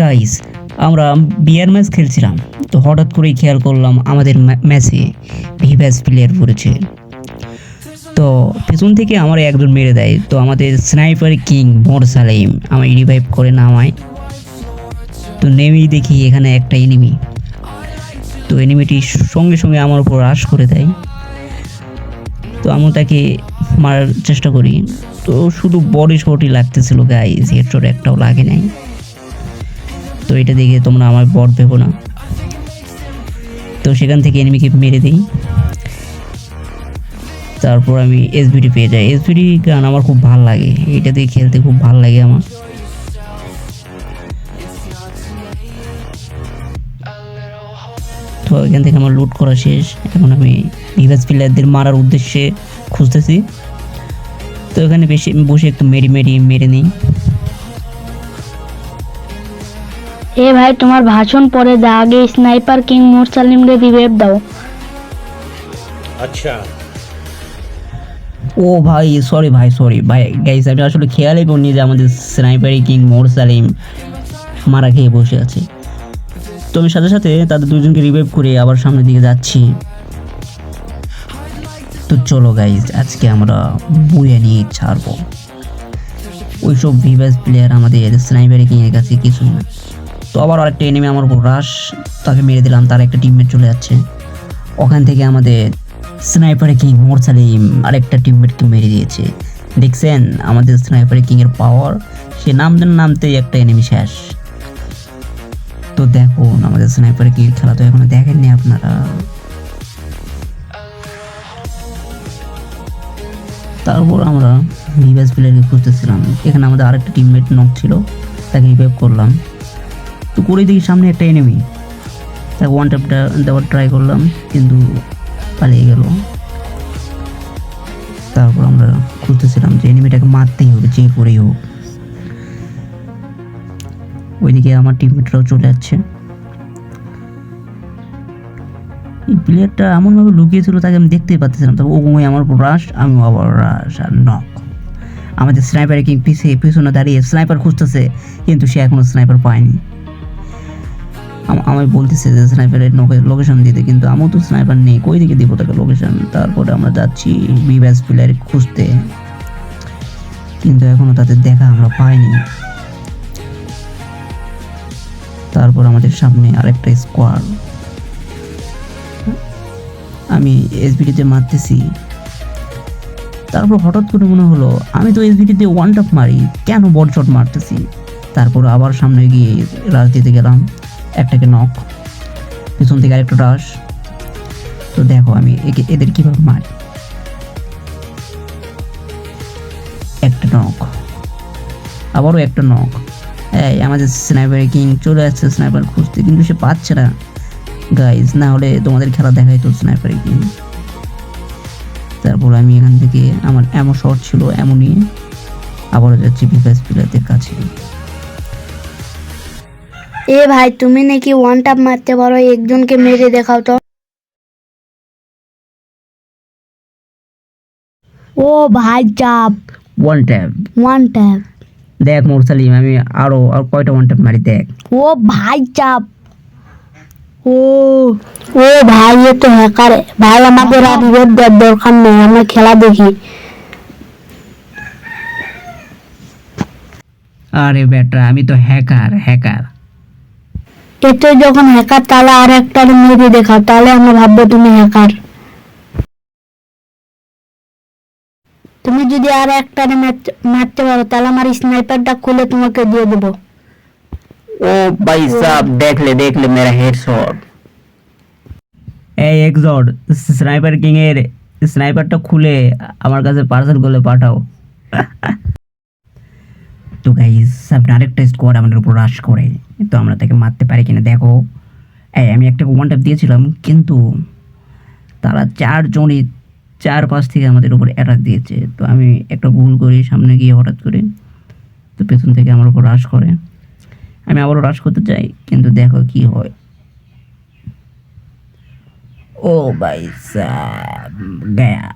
Guys, আমরা বিয়ার match খেলছিলাম, তো হঠাৎ করেই খেয়াল করলাম আমাদের ম্যাচে ভিভাস প্লেয়ার পড়েছে। তো পেছন থেকে আমার একজন মেরে দেয়, তো আমাদের স্নাইপার কিং মোর সালেম আমায় রিভাইভ করে নামায়। তো নেমেই দেখি এখানে একটা এনিমি, তো এনিমিটি সঙ্গে সঙ্গে আমার উপর রাশ করে দেয়। তো আমি তাকে মারার চেষ্টা করি, তো শুধু বডি শটই লাগতেছিল গাইস, হেডশট একটাও লাগে নাই। তো এটা দেখে তোমরা আমার বট ভেবো না। তো সেখান থেকে এনিমিকে মেরে দিই, তারপর আমি এসবিডি পেয়ে যাই। এসবিডি গান আমার খুব ভালো লাগে, এটা দিয়ে খেলতে খুব ভালো লাগে আমার। তো এখান থেকে আমার লুট করা শেষ, এখন আমি ভিভাস প্লেয়ারদের মারার উদ্দেশ্যে খুঁজতেছি। তো এখানে বেশি বসে একটু মেরে নিই। এ ভাই, তোমার ভাষণ পরে দাও, আগে স্নাইপার কিং মুরসালিম রে রিভাইভ দাও। আচ্ছা। ও ভাই, সরি ভাই গাইস, আমি আসলে খেয়ালই করিনি যে আমাদের স্নাইপারি কিং মোর সালিম মারা খেয়ে বসে আছে। তো আমি সাথে সাথে তাদের দুজনকে রিভাইভ করে আবার সামনের দিকে যাচ্ছি। তো চলো গাইস, আজকে আমরা বুয়ে নিয়ে ছাড়বো। ওইসব ভিভাস প্লেয়ার আমাদের স্নাইপারি কিং এর কাছে কিছু না। তো আবার আরেকটা এনিমি আমার উপর রাশ, তাকে মেরে দিলাম, তার একটা টিমমেট চলে যাচ্ছে। ওখান থেকে আমাদের স্নাইপার কিং মোর সালিম আরেকটা টিমমেটকে মেরে দিয়েছে। দেখছেন আমাদের স্নাইপার কিং এর পাওয়ার, সে নামতেই একটা এনিমি শেষ। তো দেখুন আমাদের স্নাইপার কিং এর খেলা তো এখনো দেখেননি আপনারা। তারপর আমরা ভিভাস প্লেয়ারকে খুঁজতেছিলাম, এখানে আমাদের আরেকটা টিমমেট নক ছিল, তাকে রিভাইভ করলাম। তো করে দেখি সামনে একটা এনিমি, তাকে ওয়ান ট্যাপটা দেওয়ার ট্রাই করলাম, কিন্তু পালিয়ে গেল। তারপর আমরা খুঁজতেছিলাম যে এনিমিটাকে মারতেই হবে যে করেই হোক। ওইদিকে আমার টিমমেটরাও চলে যাচ্ছে। এই প্লেয়ারটা এমনভাবে লুকিয়েছিল তাকে আমি দেখতেই পাচ্ছিলাম, তবে ও আমার উপর রাশ, আমি আবার রাশ আর নক। আমাদের স্নাইপার কিং পিছনে দাঁড়িয়ে স্নাইপার খুঁজতেছে, কিন্তু সে এখনো স্নাইপার পায়নি। আমি বলতেছে যে স্নাইপারের লোকেশন দিতে, কিন্তু আমার তো স্নাইপার নেই, কই দিকে দিব তাকে লোকেশন। তারপরে আমরা যাচ্ছি ভিভাস প্লেয়ার খুঁজতে, কিন্তু এখনো তাদের দেখা আমরা পাইনি। তারপর আমাদের সামনে আরেকটা স্কোয়াড, আমি এসবিডিতে মারতেছি। তারপর হঠাৎ করে মনে হলো আমি তো এসবিডিতে ওয়ান টপ মারি, কেন বড শট মারতেছি। তারপর আবার সামনে গিয়ে রাশ দিতে গেলাম, একটাকে নক, পিছন থেকে আরেকটা রাশ। তো দেখো আমি এদের কিভাবে মারি, একটা নক, আবারও একটা নক। এই আমাদের স্নাইপার কিং চলে আসছে স্নাইপার খুঁজতে, কিন্তু সে পাচ্ছে না গাইজ, না হলে তোমাদের খেলা দেখাই তো স্নাইপার কিং। তারপর আমি এখান থেকে আমার এমন শট ছিল এমন নিয়ে আবারও যাচ্ছি ভিভাস প্লেয়ারদের কাছে। এ ভাই, তুমি নাকি ওয়ান ট্যাপ মারতে পারো, একজনকে মেরে দেখাও তো। ও ভাই চাপ, ওয়ান ট্যাপ ওয়ান ট্যাপ। দেখ মোর সালিম, আমি আরো আর কয়টা ওয়ান ট্যাপ মারি দেখ। ও ভাই চাপ, ও ও ভাই, এ তো হ্যাকার ভাই, আমাদের আর রিভাইভ দেওয়ার দরকার নেই, আমরা খেলা দেখি। আরে বেটা, আমি তো হ্যাকার। এতে যখন হ্যাকার, তাহলে আর একটা মেরে দেখাও, তাহলে আমরা ভাববো তুমি হ্যাকার। তুমি যদি আর একটা মারতে পারো, তাহলে আমার স্নাইপারটা খুলে তোমাকে দিয়ে দেবো। ও ভাই সাব, দেখলে মেরা হেডশট। এই এক্সড, স্নাইপার কিং এর স্নাইপারটা খুলে আমার কাছে পার্সেল করে পাঠাও। তো গাইস, সামনে আরেকটা স্কোয়াড আমাদের উপর রাশ করে, তো আমরা তাকে মারতে পারি কিনা দেখো। এই আমি একটা ওয়ান ট্যাপ দিয়েছিলাম, কিন্তু তারা চারজনই চারপাশ থেকে আমাদের উপর অ্যাটাক দিয়েছে। তো আমি একটা ভুল করি সামনে গিয়ে হঠাৎ করে, তো পেছন থেকে আমার উপর রাশ করে। আমি আবারও রাশ করতে চাই, কিন্তু দেখো কি হয়। ও ভাই সাব, গায়া।